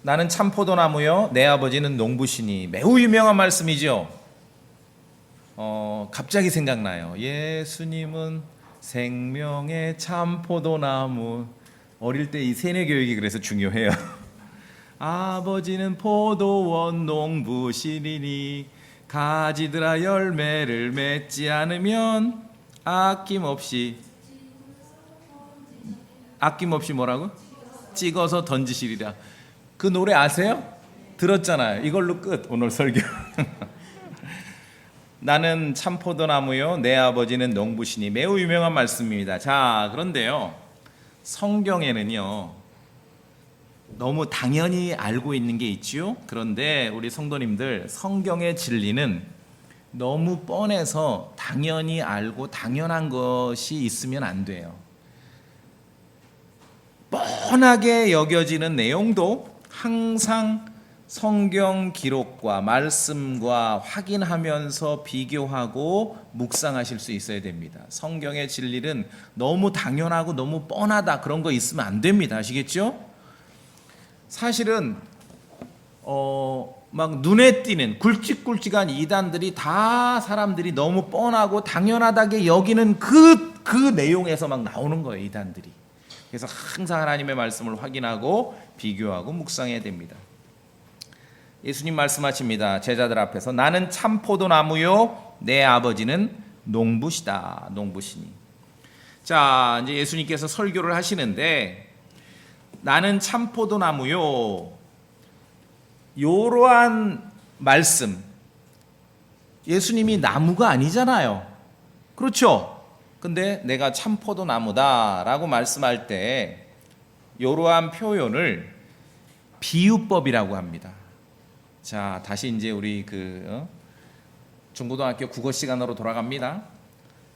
나는 참 포도나무요 내 아버지는 농부시니. 매우 유명한 말씀이죠. 갑자기 생각나요. 예수님은 생명의 참 포도나무. 어릴 때 이 세뇌 교육이 그래서 중요해요. 아버지는 포도원 농부시리니 가지들아 열매를 맺지 않으면 아낌없이 뭐라고? 찍어서 던지시리라. 그 노래 아세요? 들었잖아요. 이걸로 끝. 오늘 설교. 나는 참 포도나무요 내 아버지는 농부시니. 매우 유명한 말씀입니다. 자, 그런데요, 성경에는요 너무 당연히 알고 있는 게 있지요. 그런데 우리 성도님들, 성경의 진리는 너무 뻔해서 당연히 알고 당연한 것이 있으면 안 돼요. 뻔하게 여겨지는 내용도 항상 성경 기록과 말씀과 확인하면서 비교하고 묵상하실 수 있어야 됩니다. 성경의 진리는 너무 당연하고 너무 뻔하다 그런 거 있으면 안 됩니다. 아시겠죠? 사실은 막 눈에 띄는 굵직굵직한 이단들이 다 사람들이 너무 뻔하고 당연하다게 여기는 그 내용에서 막 나오는 거예요, 이단들이. 그래서 항상 하나님의 말씀을 확인하고 비교하고 묵상해야 됩니다. 예수님 말씀하십니다. 제자들 앞에서 나는 참 포도나무요 내 아버지는 농부시다. 농부시니. 자, 이제 예수님께서 설교를 하시는데 나는 참 포도나무요, 요러한 말씀, 예수님이 나무가 아니잖아요. 그렇죠? 근데 내가 참 포도나무다 라고 말씀할 때 요러한 표현을 비유법이라고 합니다. 자, 다시 이제 우리 중고등학교 국어 시간으로 돌아갑니다.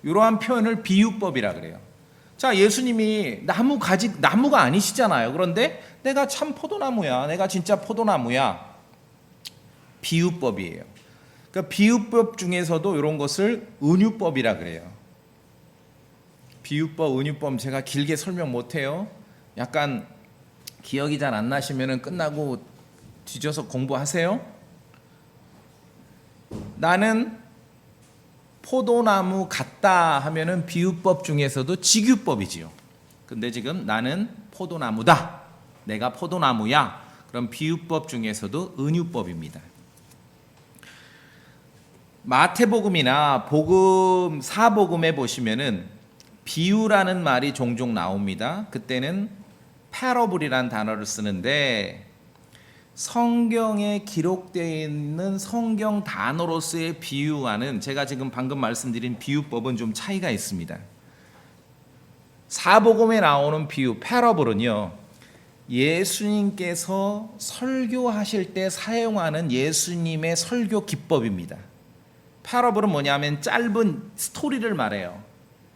이러한 표현을 비유법이라 그래요. 자, 예수님이 나무가 아니시잖아요. 그런데 내가 참 포도나무야, 내가 진짜 포도나무야. 비유법이에요. 그러니까 비유법 중에서도 이런 것을 은유법이라 그래요. 비유법, 은유법 제가 길게 설명 못해요. 약간 기억이 잘 안 나시면 끝나고 뒤져서 공부하세요. 나는 포도나무 같다 하면은 비유법 중에서도 직유법이지요. 근데 지금 나는 포도나무다, 내가 포도나무야, 그럼 비유법 중에서도 은유법입니다. 마태복음이나 사복음에 보시면은 비유라는 말이 종종 나옵니다. 그때는 패러블이라는 단어를 쓰는데 성경에 기록되어 있는 성경 단어로서의 비유와는 제가 지금 방금 말씀드린 비유법은 좀 차이가 있습니다. 사복음에 나오는 비유, 패러블은요, 예수님께서 설교하실 때 사용하는 예수님의 설교 기법입니다. 패러블은 뭐냐면 짧은 스토리를 말해요.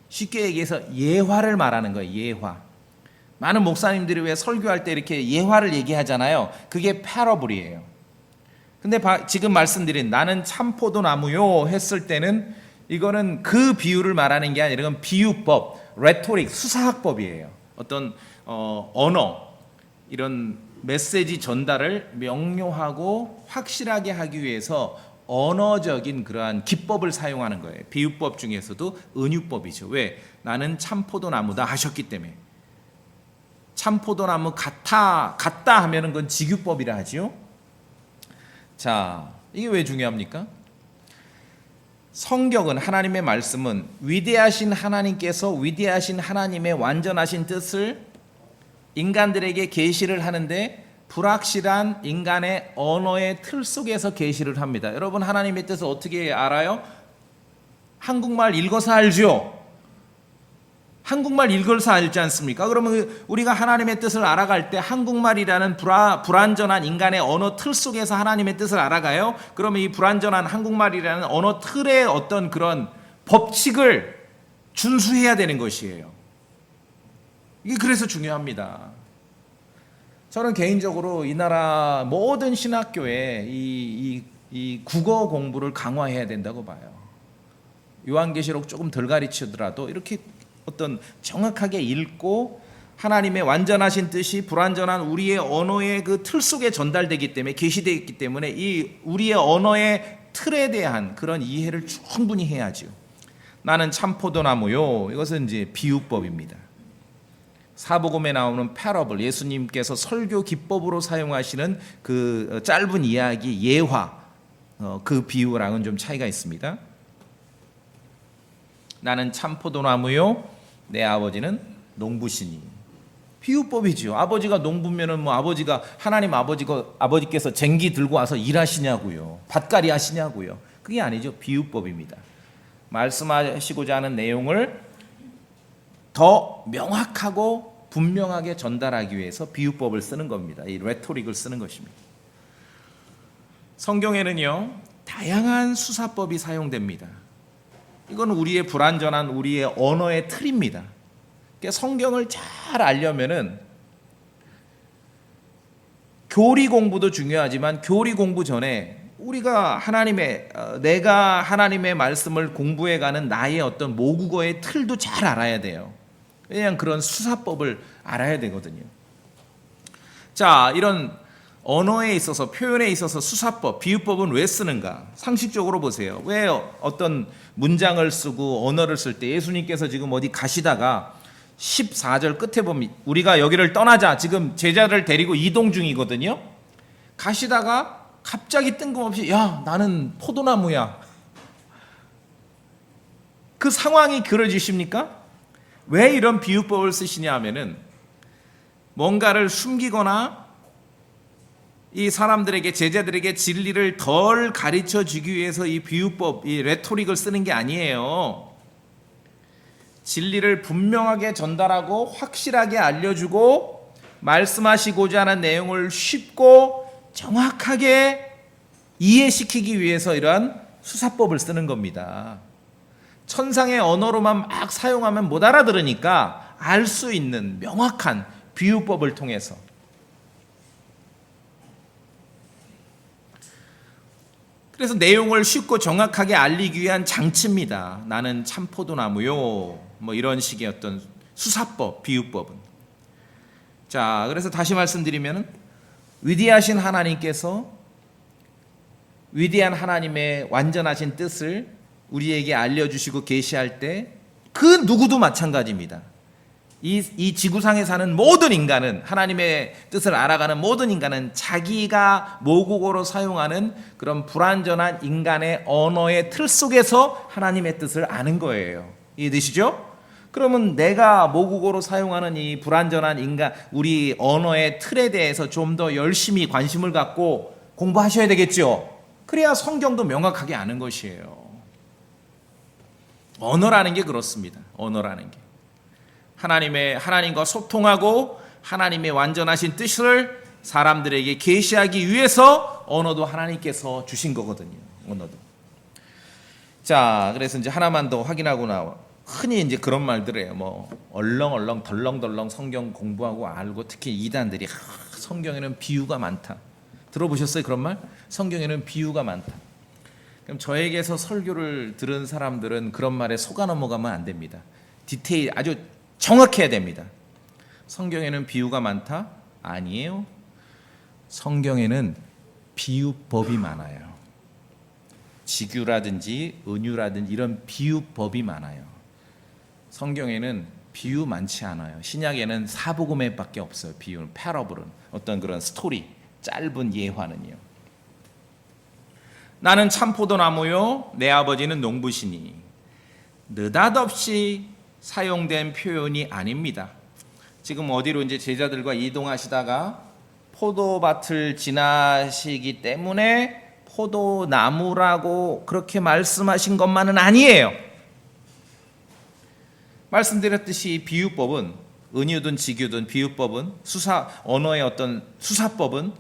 쉽게 얘기해서 예화를 말하는 거예요. 예화. 많은 목사님들이 왜 설교할 때 이렇게 예화를 얘기하잖아요. 그게 패러블이에요. 근데 지금 말씀드린 나는 참 포도나무요 했을 때는 이거는 그 비유를 말하는 게 아니라 이건 비유법, 레토릭, 수사학법이에요. 어떤 언어, 이런 메시지 전달을 명료하고 확실하게 하기 위해서 언어적인 그러한 기법을 사용하는 거예요. 비유법 중에서도 은유법이죠. 왜? 나는 참 포도나무다 하셨기 때문에. 참 포도나무 같다 하면은 그건 직유법이라 하지요. 자, 이게 왜 중요합니까? 성경은, 하나님의 말씀은 위대하신 하나님께서 위대하신 하나님의 완전하신 뜻을 인간들에게 계시를 하는데 불확실한 인간의 언어의 틀 속에서 계시를 합니다. 여러분, 하나님의 뜻을 어떻게 알아요? 한국말 읽어서 알죠? 한국말 읽어서 알지 않습니까? 그러면 우리가 하나님의 뜻을 알아갈 때 한국말이라는 불완전한 인간의 언어 틀 속에서 하나님의 뜻을 알아가요. 그러면 이 불완전한 한국말이라는 언어 틀의 어떤 그런 법칙을 준수해야 되는 것이에요. 이게 그래서 중요합니다. 저는 개인적으로 이 나라 모든 신학교에 이 국어 공부를 강화해야 된다고 봐요. 요한계시록 조금 덜 가르치더라도 이렇게 어떤 정확하게 읽고 하나님의 완전하신 뜻이 불완전한 우리의 언어의 그 틀 속에 전달되기 때문에 계시되어 있기 때문에 이 우리의 언어의 틀에 대한 그런 이해를 충분히 해야죠. 나는 참 포도나무요. 이것은 이제 비유법입니다. 사복음에 나오는 패러블, 예수님께서 설교 기법으로 사용하시는 그 짧은 이야기, 예화, 그 비유랑은 좀 차이가 있습니다. 나는 참 포도나무요, 내 아버지는 농부시니. 비유법이죠. 아버지가 농부면은 뭐 아버지가 하나님 아버지께서 쟁기 들고 와서 일하시냐고요, 밭갈이 하시냐고요. 그게 아니죠. 비유법입니다. 말씀하시고자 하는 내용을 더 명확하고 분명하게 전달하기 위해서 비유법을 쓰는 겁니다. 이 레토릭을 쓰는 것입니다. 성경에는요, 다양한 수사법이 사용됩니다. 이건 우리의 불완전한 우리의 언어의 틀입니다. 그러니까 성경을 잘 알려면은 교리 공부도 중요하지만 교리 공부 전에 우리가 내가 하나님의 말씀을 공부해가는 나의 어떤 모국어의 틀도 잘 알아야 돼요. 왜냐하면 그런 수사법을 알아야 되거든요. 자, 이런 언어에 있어서, 표현에 있어서 수사법, 비유법은 왜 쓰는가? 상식적으로 보세요. 왜 어떤 문장을 쓰고 언어를 쓸 때 예수님께서 지금 어디 가시다가 14절 끝에 보면 우리가 여기를 떠나자, 지금 제자를 데리고 이동 중이거든요. 가시다가 갑자기 뜬금없이 야, 나는 포도나무야. 그 상황이 그려지십니까? 왜 이런 비유법을 쓰시냐 하면은 뭔가를 숨기거나 이 사람들에게, 제자들에게 진리를 덜 가르쳐 주기 위해서 이 비유법, 이 레토릭을 쓰는 게 아니에요. 진리를 분명하게 전달하고 확실하게 알려주고 말씀하시고자 하는 내용을 쉽고 정확하게 이해시키기 위해서 이러한 수사법을 쓰는 겁니다. 천상의 언어로만 막 사용하면 못 알아들으니까 알 수 있는 명확한 비유법을 통해서. 그래서 내용을 쉽고 정확하게 알리기 위한 장치입니다. 나는 참 포도나무요. 뭐 이런 식의 어떤 수사법, 비유법은. 자, 그래서 다시 말씀드리면 위대하신 하나님께서 위대한 하나님의 완전하신 뜻을 우리에게 알려주시고 계시할 때 그 누구도 마찬가지입니다. 이 지구상에 사는 모든 인간은, 하나님의 뜻을 알아가는 모든 인간은 자기가 모국어로 사용하는 그런 불완전한 인간의 언어의 틀 속에서 하나님의 뜻을 아는 거예요. 이해되시죠? 그러면 내가 모국어로 사용하는 이 불완전한 인간, 우리 언어의 틀에 대해서 좀 더 열심히 관심을 갖고 공부하셔야 되겠죠. 그래야 성경도 명확하게 아는 것이에요. 언어라는 게 그렇습니다. 언어라는 게 하나님과 소통하고 하나님의 완전하신 뜻을 사람들에게 계시하기 위해서 언어도 하나님께서 주신 거거든요. 언어도. 자, 그래서 이제 하나만 더 확인하고 나와. 흔히 이제 그런 말들 해요. 뭐 얼렁얼렁 덜렁덜렁 성경 공부하고 알고, 특히 이단들이 성경에는 비유가 많다. 들어보셨어요? 그런 말? 성경에는 비유가 많다. 그럼 저에게서 설교를 들은 사람들은 그런 말에 속아 넘어가면 안 됩니다. 디테일 아주 정확해야 됩니다. 성경에는 비유가 많다? 아니에요. 성경에는 비유법이 많아요. 지규라든지 은유라든지 이런 비유법이 많아요. 성경에는 비유 많지 않아요. 신약에는 사복음에밖에 없어요. 비유는, 패러블은, 어떤 그런 스토리, 짧은 예화는요. 나는 참 포도나무요, 내 아버지는 농부시니. 느닷없이 사용된 표현이 아닙니다. 지금 어디로 이제 제자들과 이동하시다가 포도밭을 지나시기 때문에 포도나무라고 그렇게 말씀하신 것만은 아니에요. 말씀드렸듯이 비유법은, 은유든 지규든 비유법은, 언어의 어떤 수사법은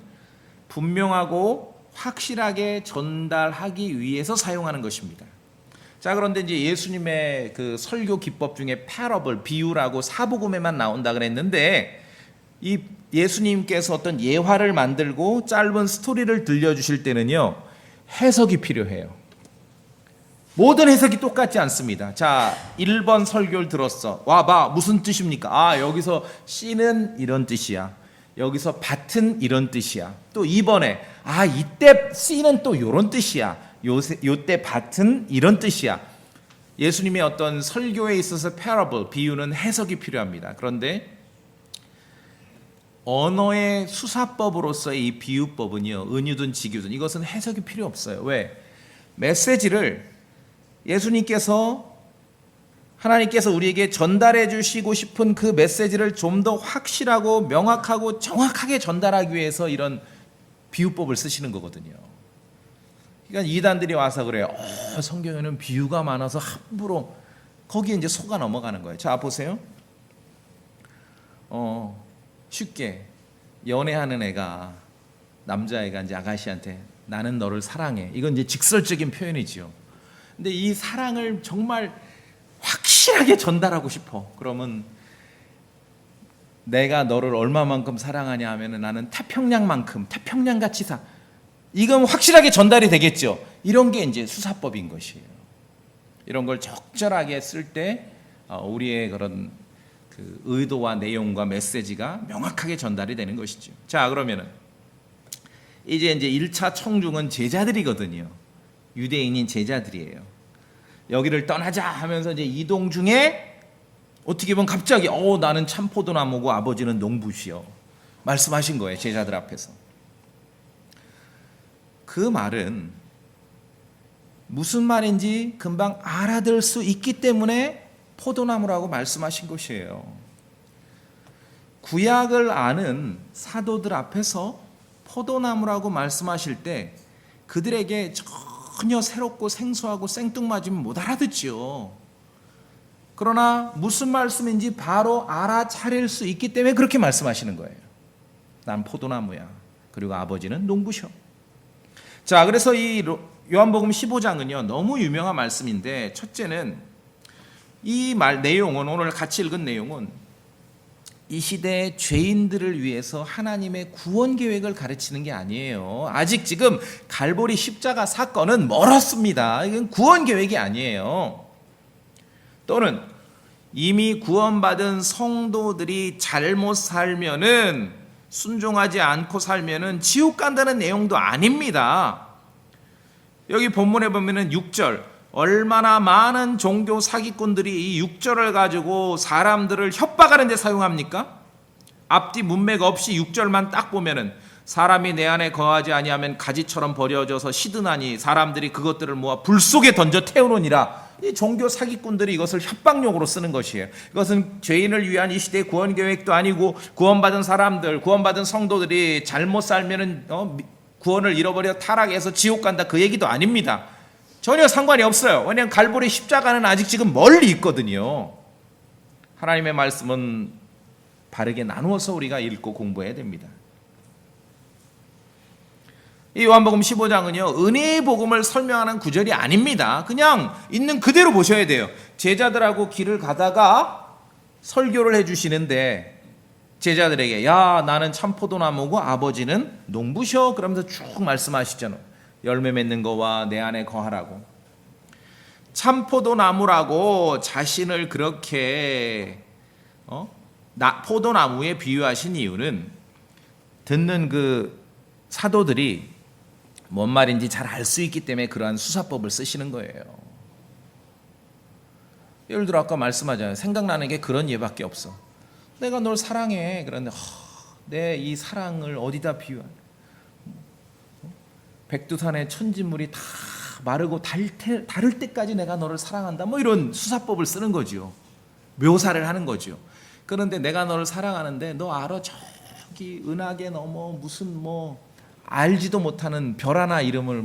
분명하고 확실하게 전달하기 위해서 사용하는 것입니다. 자, 그런데 이제 예수님의 그 설교 기법 중에 패러블, 비유라고 사복음에만 나온다 그랬는데, 이 예수님께서 어떤 예화를 만들고 짧은 스토리를 들려주실 때는요, 해석이 필요해요. 모든 해석이 똑같지 않습니다. 자, 1번 설교를 들었어. 와봐. 무슨 뜻입니까? 아, 여기서 씨는 이런 뜻이야. 여기서 밭은 이런 뜻이야. 또 2번에 아, 이때 씨는 또 이런 뜻이야. 요때 밭은 이런 뜻이야. 예수님의 어떤 설교에 있어서 parable, 비유는 해석이 필요합니다. 그런데 언어의 수사법으로서의 이 비유법은요, 은유든 직유든 이것은 해석이 필요 없어요. 왜? 메시지를 예수님께서 하나님께서 우리에게 전달해 주시고 싶은 그 메시지를 좀 더 확실하고 명확하고 정확하게 전달하기 위해서 이런 비유법을 쓰시는 거거든요. 그러니까 이단들이 와서 그래요. 성경에는 비유가 많아서 함부로 거기에 이제 속아 넘어가는 거예요. 자, 보세요. 쉽게 연애하는 애가 남자애가 이제 아가씨한테 나는 너를 사랑해. 이건 이제 직설적인 표현이지요. 근데 이 사랑을 정말 확실하게 전달하고 싶어. 그러면 내가 너를 얼마만큼 사랑하냐 하면은 나는 태평양만큼, 태평양같이 이건 확실하게 전달이 되겠죠. 이런 게 이제 수사법인 것이에요. 이런 걸 적절하게 쓸 때 우리의 그런 그 의도와 내용과 메시지가 명확하게 전달이 되는 것이죠. 자, 그러면은 이제 1차 청중은 제자들이거든요. 유대인인 제자들이에요. 여기를 떠나자 하면서 이제 이동 중에 어떻게 보면 갑자기 나는 참포도나무고 아버지는 농부시여 말씀하신 거예요. 제자들 앞에서. 그 말은 무슨 말인지 금방 알아들 수 있기 때문에 포도나무라고 말씀하신 것이에요. 구약을 아는 사도들 앞에서 포도나무라고 말씀하실 때 그들에게 전혀 새롭고 생소하고 생뚱맞으면 못 알아듣지요. 그러나 무슨 말씀인지 바로 알아차릴 수 있기 때문에 그렇게 말씀하시는 거예요. 난 포도나무야. 그리고 아버지는 농부셔. 자, 그래서 이 요한복음 15장은요 너무 유명한 말씀인데, 첫째는 이 말 내용은, 오늘 같이 읽은 내용은 이 시대의 죄인들을 위해서 하나님의 구원 계획을 가르치는 게 아니에요. 아직 지금 갈보리 십자가 사건은 멀었습니다. 이건 구원 계획이 아니에요. 또는 이미 구원받은 성도들이 잘못 살면은, 순종하지 않고 살면은 지옥 간다는 내용도 아닙니다. 여기 본문에 보면은 6절, 얼마나 많은 종교 사기꾼들이 이 6절을 가지고 사람들을 협박하는 데 사용합니까? 앞뒤 문맥 없이 6절만 딱 보면은 사람이 내 안에 거하지 아니하면 가지처럼 버려져서 시드나니 사람들이 그것들을 모아 불 속에 던져 태우느니라. 이 종교 사기꾼들이 이것을 협박용으로 쓰는 것이에요. 이것은 죄인을 위한 이 시대의 구원 계획도 아니고, 구원받은 사람들, 구원받은 성도들이 잘못 살면은 구원을 잃어버려 타락해서 지옥 간다, 그 얘기도 아닙니다. 전혀 상관이 없어요. 왜냐하면 갈보리 십자가는 아직 지금 멀리 있거든요. 하나님의 말씀은 바르게 나누어서 우리가 읽고 공부해야 됩니다. 이 요한복음 15장은요 은혜의 복음을 설명하는 구절이 아닙니다. 그냥 있는 그대로 보셔야 돼요. 제자들하고 길을 가다가 설교를 해주시는데, 제자들에게 야, 나는 참포도나무고 아버지는 농부셔, 그러면서 쭉 말씀하시잖아요. 열매 맺는 거와 내 안에 거하라고. 참포도나무라고 자신을 그렇게 포도나무에 비유하신 이유는 듣는 그 사도들이 뭔 말인지 잘 알 수 있기 때문에 그러한 수사법을 쓰시는 거예요. 예를 들어 아까 말씀하잖아요. 생각나는 게 그런 예밖에 없어. 내가 널 사랑해. 그런데 내 이 사랑을 어디다 비유하냐. 백두산의 천진물이 다 마르고 닳을 때까지 내가 너를 사랑한다. 뭐 이런 수사법을 쓰는 거죠. 묘사를 하는 거죠. 그런데 내가 너를 사랑하는데 너 알아? 저기 은하계 넘어 무슨 알지도 못하는 별 하나 이름을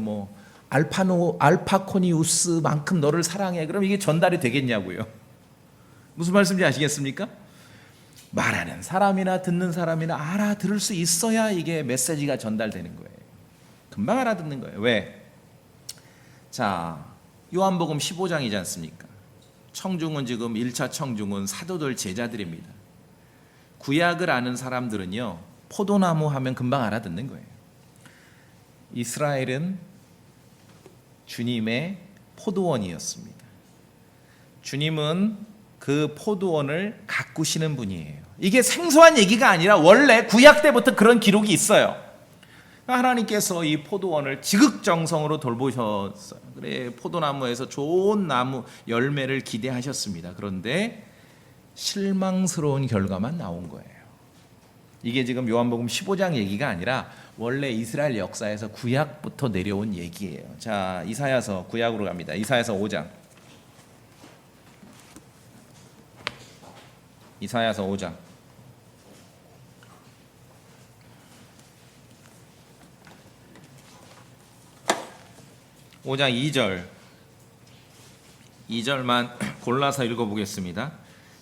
알파코니우스만큼 너를 사랑해. 그럼 이게 전달이 되겠냐고요. 무슨 말씀인지 아시겠습니까? 말하는 사람이나 듣는 사람이나 알아들을 수 있어야 이게 메시지가 전달되는 거예요. 금방 알아듣는 거예요. 왜? 자, 요한복음 15장이지 않습니까? 청중은 지금 1차 청중은 사도들 제자들입니다. 구약을 아는 사람들은요 포도나무 하면 금방 알아듣는 거예요. 이스라엘은 주님의 포도원이었습니다. 주님은 그 포도원을 가꾸시는 분이에요. 이게 생소한 얘기가 아니라 원래 구약 때부터 그런 기록이 있어요. 하나님께서 이 포도원을 지극정성으로 돌보셨어요. 그래, 포도나무에서 좋은 나무 열매를 기대하셨습니다. 그런데 실망스러운 결과만 나온 거예요. 이게 지금 요한복음 15장 얘기가 아니라 원래 이스라엘 역사에서 구약부터 내려온 얘기예요. 자, 이사야서 구약으로 갑니다. 이사야서 5장. 이사야서 5장. 5장 2절만 골라서 읽어보겠습니다.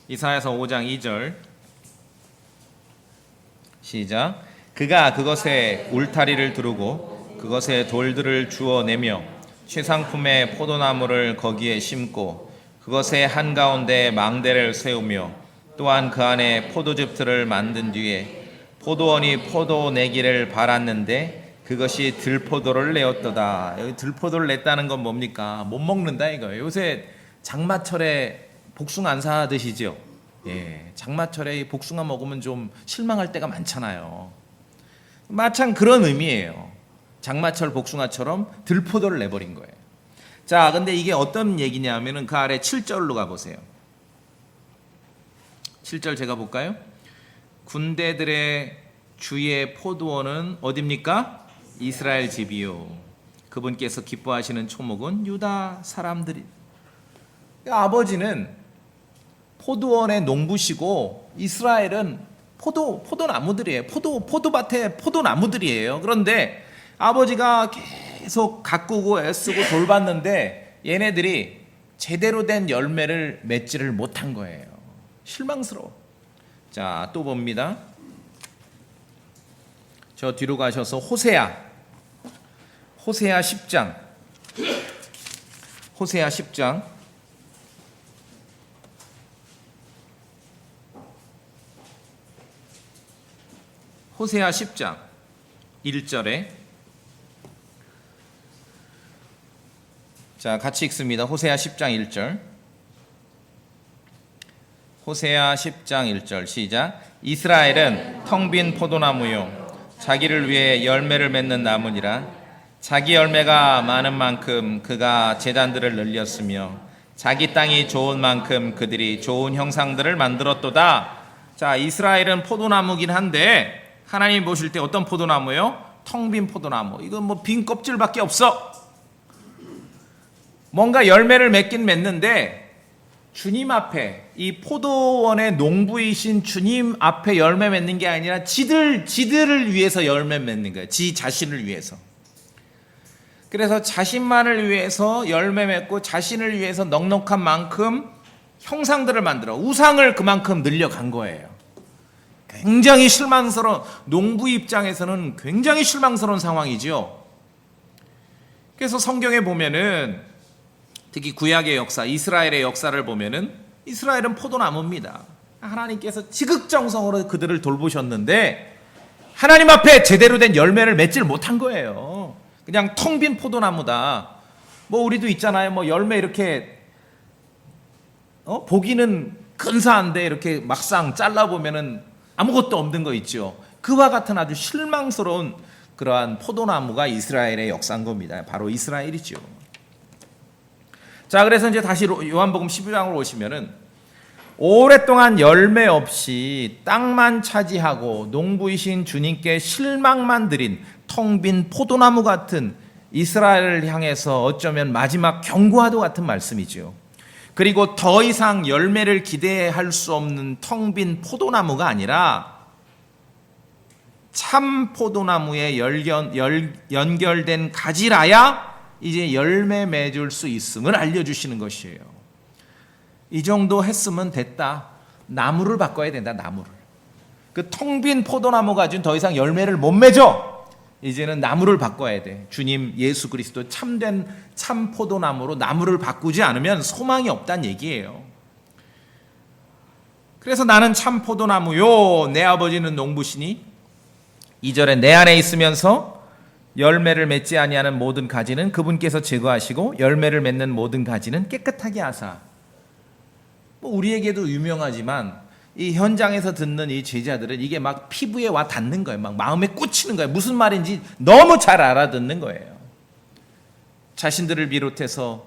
이사야서 5장 2절 시작. 그가 그것에 울타리를 두르고 그것에 돌들을 주워내며 최상품의 포도나무를 거기에 심고 그것의 한가운데 망대를 세우며 또한 그 안에 포도즙들을 만든 뒤에 포도원이 포도 내기를 바랐는데 그것이 들포도를 내었도다. 여기 들포도를 냈다는 건 뭡니까? 못 먹는다 이거예요. 요새 장마철에 복숭아 안 사 드시죠? 예, 장마철에 복숭아 먹으면 좀 실망할 때가 많잖아요. 마찬 그런 의미예요. 장마철 복숭아처럼 들포도를 내버린 거예요. 자, 근데 이게 어떤 얘기냐면은 그 아래 7절로 가보세요. 7절 제가 볼까요? 군대들의 주의 포도원은 어딥니까? 이스라엘 집이요. 그분께서 기뻐하시는 초목은 유다 사람들이. 아버지는 포도원의 농부시고 이스라엘은 포도나무들이에요. 포도밭에 포도나무들이에요. 그런데 아버지가 계속 가꾸고 애쓰고 돌봤는데 얘네들이 제대로 된 열매를 맺지를 못한 거예요. 실망스러워. 자, 또 봅니다. 저 뒤로 가셔서 호세아 10장. 호세아 10장. 호세아 10장 1절에 자, 같이 읽습니다. 호세아 10장 1절. 호세아 10장 1절 시작. 이스라엘은 텅 빈 포도나무요 자기를 위해 열매를 맺는 나무니라. 자기 열매가 많은 만큼 그가 제단들을 늘렸으며 자기 땅이 좋은 만큼 그들이 좋은 형상들을 만들었도다. 자, 이스라엘은 포도나무긴 한데 하나님 보실 때 어떤 포도나무요? 텅 빈 포도나무. 이건 뭐 빈 껍질밖에 없어. 뭔가 열매를 맺긴 맺는데 주님 앞에 이 포도원의 농부이신 주님 앞에 열매 맺는 게 아니라 지들을 위해서 열매 맺는 거예요. 지 자신을 위해서. 그래서 자신만을 위해서 열매 맺고 자신을 위해서 넉넉한 만큼 형상들을 만들어 우상을 그만큼 늘려간 거예요. 굉장히 실망스러운, 농부 입장에서는 굉장히 실망스러운 상황이죠. 그래서 성경에 보면은 특히 구약의 역사, 이스라엘의 역사를 보면은 이스라엘은 포도나무입니다. 하나님께서 지극정성으로 그들을 돌보셨는데 하나님 앞에 제대로 된 열매를 맺질 못한 거예요. 그냥 텅 빈 포도나무다. 뭐 우리도 있잖아요. 뭐 열매 이렇게 보기는 근사한데 이렇게 막상 잘라보면은 아무것도 없는 거 있죠. 그와 같은 아주 실망스러운 그러한 포도나무가 이스라엘의 역사인 겁니다. 바로 이스라엘이죠. 자, 그래서 이제 다시 요한복음 12장으로 오시면은 오랫동안 열매 없이 땅만 차지하고 농부이신 주님께 실망만 드린 텅 빈 포도나무 같은 이스라엘을 향해서 어쩌면 마지막 경고와도 같은 말씀이죠. 그리고 더 이상 열매를 기대할 수 없는 텅 빈 포도나무가 아니라 참 포도나무에 연결된 가지라야 이제 열매 맺을 수 있음을 알려주시는 것이에요. 이 정도 했으면 됐다. 나무를 바꿔야 된다. 나무를. 그 텅 빈 포도나무 가지고 더 이상 열매를 못 맺어. 이제는 나무를 바꿔야 돼. 주님 예수 그리스도 참된 참 포도나무로 나무를 바꾸지 않으면 소망이 없다는 얘기예요. 그래서 나는 참 포도나무요 내 아버지는 농부시니 2절에 내 안에 있으면서 열매를 맺지 아니하는 모든 가지는 그분께서 제거하시고 열매를 맺는 모든 가지는 깨끗하게 하사. 뭐 우리에게도 유명하지만 이 현장에서 듣는 이 제자들은 이게 막 피부에 와 닿는 거예요. 막 마음에 꽂히는 거예요. 무슨 말인지 너무 잘 알아듣는 거예요. 자신들을 비롯해서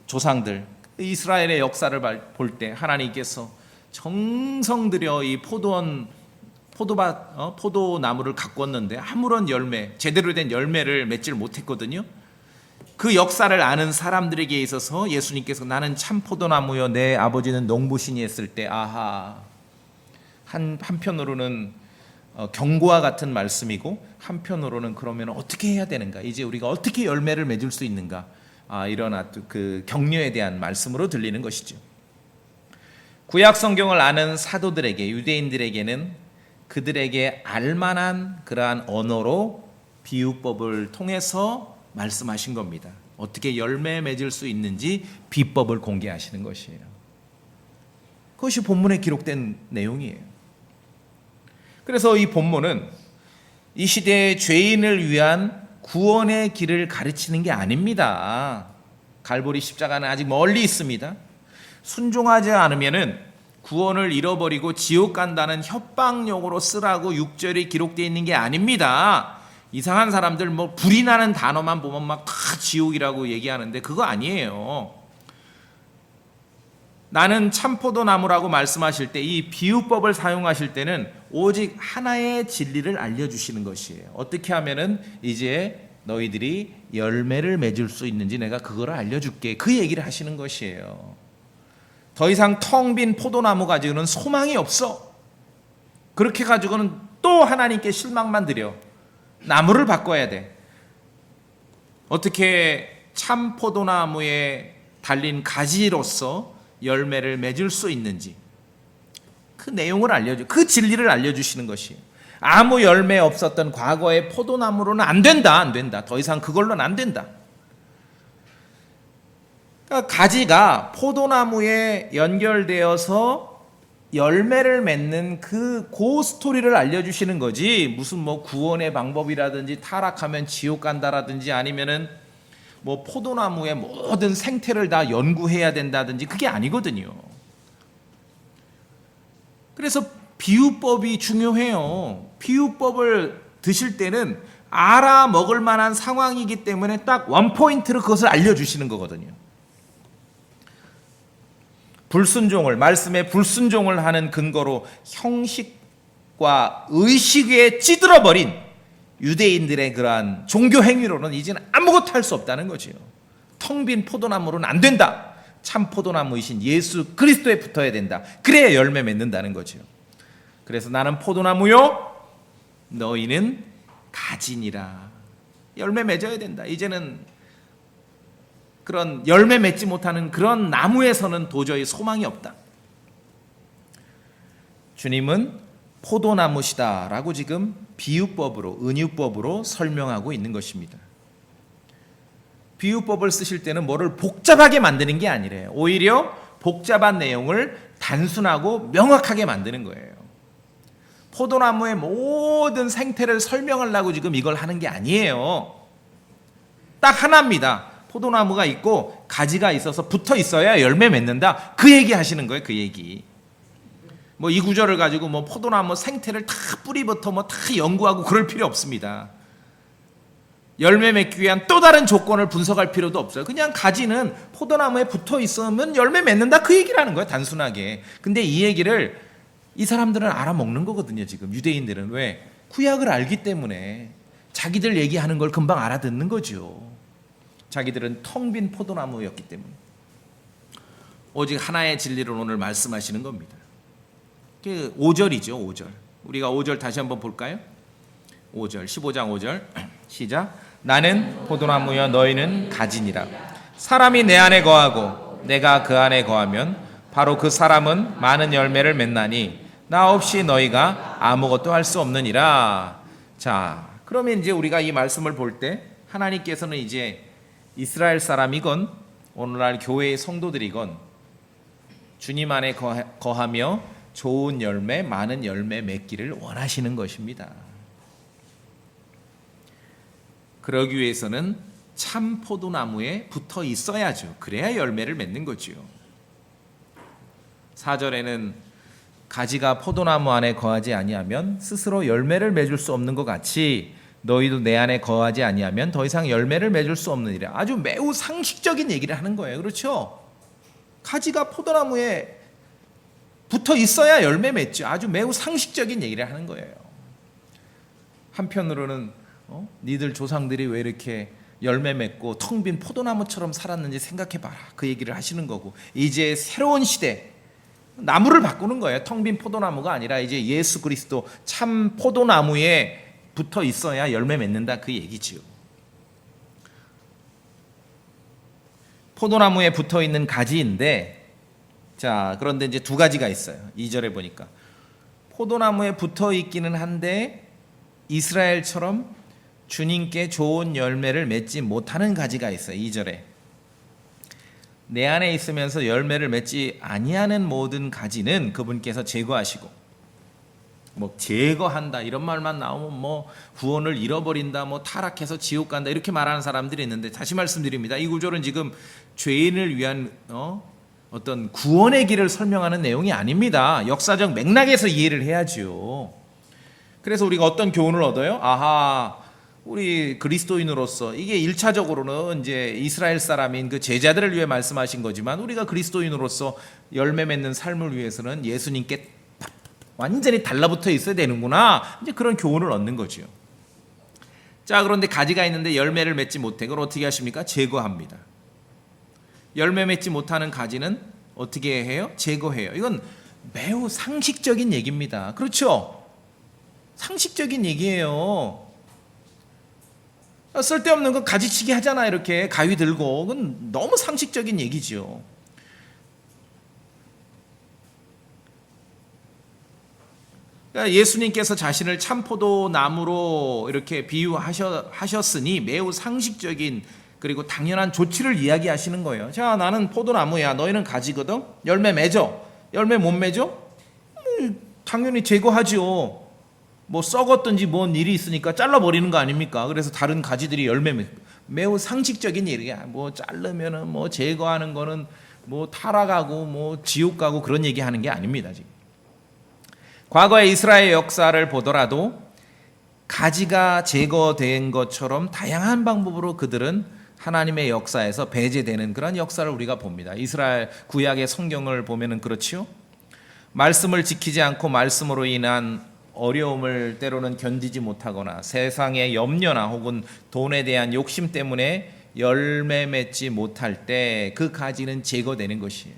조상들, 이스라엘의 역사를 볼 때 하나님께서 정성 들여 이 포도나무를 가꿨는데 아무런 제대로 된 열매를 맺질 못했거든요. 그 역사를 아는 사람들에게 있어서 예수님께서 나는 참 포도나무여 내 아버지는 농부시니 했을 때 아하, 한편으로는 경고와 같은 말씀이고 한편으로는 그러면 어떻게 해야 되는가, 이제 우리가 어떻게 열매를 맺을 수 있는가, 이런 그 격려에 대한 말씀으로 들리는 것이죠. 구약 성경을 아는 사도들에게, 유대인들에게는 그들에게 알만한 그러한 언어로 비유법을 통해서 말씀하신 겁니다. 어떻게 열매 맺을 수 있는지 비법을 공개하시는 것이에요. 그것이 본문에 기록된 내용이에요. 그래서 이 본문은 이 시대의 죄인을 위한 구원의 길을 가르치는 게 아닙니다. 갈보리 십자가는 아직 멀리 있습니다. 순종하지 않으면은 구원을 잃어버리고 지옥 간다는 협박용으로 쓰라고 6절이 기록되어 있는 게 아닙니다. 이상한 사람들 뭐 불이 나는 단어만 보면 막 다 지옥이라고 얘기하는데 그거 아니에요. 나는 참포도나무라고 말씀하실 때 이 비유법을 사용하실 때는 오직 하나의 진리를 알려주시는 것이에요. 어떻게 하면은 이제 너희들이 열매를 맺을 수 있는지 내가 그걸 알려줄게, 그 얘기를 하시는 것이에요. 더 이상 텅 빈 포도나무 가지고는 소망이 없어. 그렇게 가지고는 또 하나님께 실망만 드려. 나무를 바꿔야 돼. 어떻게 참 포도나무에 달린 가지로서 열매를 맺을 수 있는지 그 내용을 그 진리를 알려주시는 것이에요. 아무 열매 없었던 과거의 포도나무로는 안 된다. 더 이상 그걸로는 안 된다. 그러니까 가지가 포도나무에 연결되어서 열매를 맺는 그 스토리를 알려주시는 거지, 무슨 뭐 구원의 방법이라든지 타락하면 지옥 간다라든지 아니면은 뭐 포도나무의 모든 생태를 다 연구해야 된다든지 그게 아니거든요. 그래서 비유법이 중요해요. 비유법을 드실 때는 알아먹을 만한 상황이기 때문에 딱 원포인트로 그것을 알려주시는 거거든요. 말씀에 불순종을 하는 근거로 형식과 의식에 찌들어버린 유대인들의 그러한 종교 행위로는 이제는 아무것도 할 수 없다는 거지요. 텅 빈 포도나무로는 안 된다. 참 포도나무이신 예수 그리스도에 붙어야 된다. 그래야 열매 맺는다는 거지요. 그래서 나는 포도나무요, 너희는 가지니라. 열매 맺어야 된다. 이제는 그런 열매 맺지 못하는 그런 나무에서는 도저히 소망이 없다. 주님은 포도나무시다라고 지금 비유법으로, 은유법으로 설명하고 있는 것입니다. 비유법을 쓰실 때는 뭐를 복잡하게 만드는 게 아니래요. 오히려 복잡한 내용을 단순하고 명확하게 만드는 거예요. 포도나무의 모든 생태를 설명하려고 지금 이걸 하는 게 아니에요. 딱 하나입니다. 포도나무가 있고 가지가 있어서 붙어 있어야 열매 맺는다. 그 얘기 하시는 거예요. 그 얘기. 뭐 이 구절을 가지고 뭐 포도나무 생태를 다 뿌리부터 뭐 다 연구하고 그럴 필요 없습니다. 열매 맺기 위한 또 다른 조건을 분석할 필요도 없어요. 그냥 가지는 포도나무에 붙어 있으면 열매 맺는다. 그 얘기라는 거예요. 단순하게. 근데 이 얘기를 이 사람들은 알아먹는 거거든요. 지금 유대인들은. 왜? 구약을 알기 때문에 자기들 얘기하는 걸 금방 알아듣는 거죠. 자기들은 텅 빈 포도나무였기 때문에. 오직 하나의 진리를 오늘 말씀하시는 겁니다. 5절이죠. 5절. 우리가 5절 다시 한번 볼까요? 5절, 15장 5절 시작. 나는 포도나무여 너희는 가지니라. 사람이 내 안에 거하고 내가 그 안에 거하면 바로 그 사람은 많은 열매를 맺나니 나 없이 너희가 아무것도 할 수 없느니라. 자, 그러면 이제 우리가 이 말씀을 볼 때 하나님께서는 이제 이스라엘 사람이건 오늘날 교회의 성도들이건 주님 안에 거하며 좋은 열매, 많은 열매 맺기를 원하시는 것입니다. 그러기 위해서는 참 포도나무에 붙어 있어야죠. 그래야 열매를 맺는 거지요. 4절에는 가지가 포도나무 안에 거하지 아니하면 스스로 열매를 맺을 수 없는 것 같이 너희도 내 안에 거하지 아니하면 더 이상 열매를 맺을 수 없느니라. 아주 매우 상식적인 얘기를 하는 거예요. 그렇죠? 가지가 포도나무에 붙어 있어야 열매 맺죠. 아주 매우 상식적인 얘기를 하는 거예요. 한편으로는 니들 조상들이 왜 이렇게 열매 맺고 텅 빈 포도나무처럼 살았는지 생각해봐라. 그 얘기를 하시는 거고, 이제 새로운 시대, 나무를 바꾸는 거예요. 텅 빈 포도나무가 아니라 이제 예수 그리스도 참 포도나무에 붙어 있어야 열매 맺는다, 그 얘기지요. 포도나무에 붙어 있는 가지인데, 자, 그런데 이제 두 가지가 있어요. 2절에 보니까 포도나무에 붙어 있기는 한데 이스라엘처럼 주님께 좋은 열매를 맺지 못하는 가지가 있어요. 2절에 내 안에 있으면서 열매를 맺지 아니하는 모든 가지는 그분께서 제거하시고, 뭐 제거한다 이런 말만 나오면 뭐 구원을 잃어버린다, 뭐 타락해서 지옥 간다 이렇게 말하는 사람들이 있는데, 다시 말씀드립니다. 이 구절은 지금 죄인을 위한 어떤 구원의 길을 설명하는 내용이 아닙니다. 역사적 맥락에서 이해를 해야죠. 그래서 우리가 어떤 교훈을 얻어요? 아하, 우리 그리스도인으로서 이게 1차적으로는 이제 이스라엘 사람인 그 제자들을 위해 말씀하신 거지만, 우리가 그리스도인으로서 열매 맺는 삶을 위해서는 예수님께 완전히 달라붙어 있어야 되는구나, 이제 그런 교훈을 얻는 거죠. 자, 그런데 가지가 있는데 열매를 맺지 못해. 그걸 어떻게 하십니까? 제거합니다. 열매 맺지 못하는 가지는 어떻게 해요? 제거해요. 이건 매우 상식적인 얘기입니다. 그렇죠? 상식적인 얘기예요. 쓸데없는 거 가지치기 하잖아, 이렇게 가위 들고. 그건 너무 상식적인 얘기죠. 그러니까 예수님께서 자신을 참포도나무로 이렇게 비유하셨으니 매우 상식적인 그리고 당연한 조치를 이야기하시는 거예요. 자, 나는 포도나무야, 너희는 가지거든. 열매 맺어. 열매 못 맺어? 당연히 제거하죠. 뭐 썩었든지 뭔 일이 있으니까 잘라버리는 거 아닙니까? 그래서 다른 가지들이 열매 맺고, 매우 상식적인 얘기야. 뭐 자르면은 뭐 제거하는 거는 뭐 타락하고 뭐 지옥 가고 그런 얘기하는 게 아닙니다. 지금 과거의 이스라엘 역사를 보더라도 가지가 제거된 것처럼 다양한 방법으로 그들은 하나님의 역사에서 배제되는 그런 역사를 우리가 봅니다. 이스라엘 구약의 성경을 보면은 그렇지요. 말씀을 지키지 않고 말씀으로 인한 어려움을 때로는 견디지 못하거나 세상의 염려나 혹은 돈에 대한 욕심 때문에 열매 맺지 못할 때 그 가지는 제거되는 것이에요.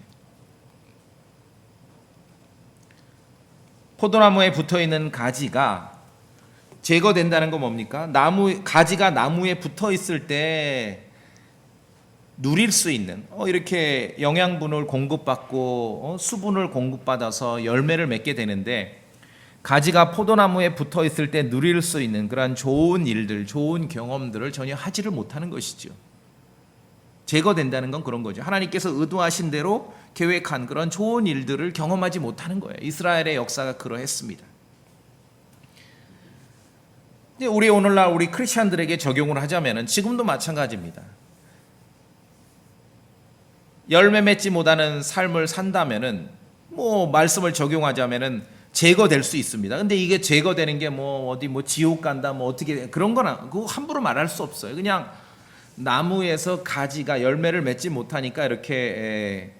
포도나무에 붙어있는 가지가 제거된다는 건 뭡니까? 가지가 나무에 붙어 있을 때 누릴 수 있는 이렇게 영양분을 공급받고 수분을 공급받아서 열매를 맺게 되는데, 가지가 포도나무에 붙어 있을 때 누릴 수 있는 그러한 좋은 일들, 좋은 경험들을 전혀 하지를 못하는 것이죠. 제거된다는 건 그런 거죠. 하나님께서 의도하신 대로 계획한 그런 좋은 일들을 경험하지 못하는 거예요. 이스라엘의 역사가 그러했습니다. 우리 오늘날 우리 크리스천들에게 적용을 하자면은 지금도 마찬가지입니다. 열매 맺지 못하는 삶을 산다면은 뭐 말씀을 적용하자면은 제거될 수 있습니다. 근데 이게 제거되는 게 뭐 어디 뭐 지옥 간다 뭐 어떻게 그런 거나 그거 함부로 말할 수 없어요. 그냥 나무에서 가지가 열매를 맺지 못하니까 이렇게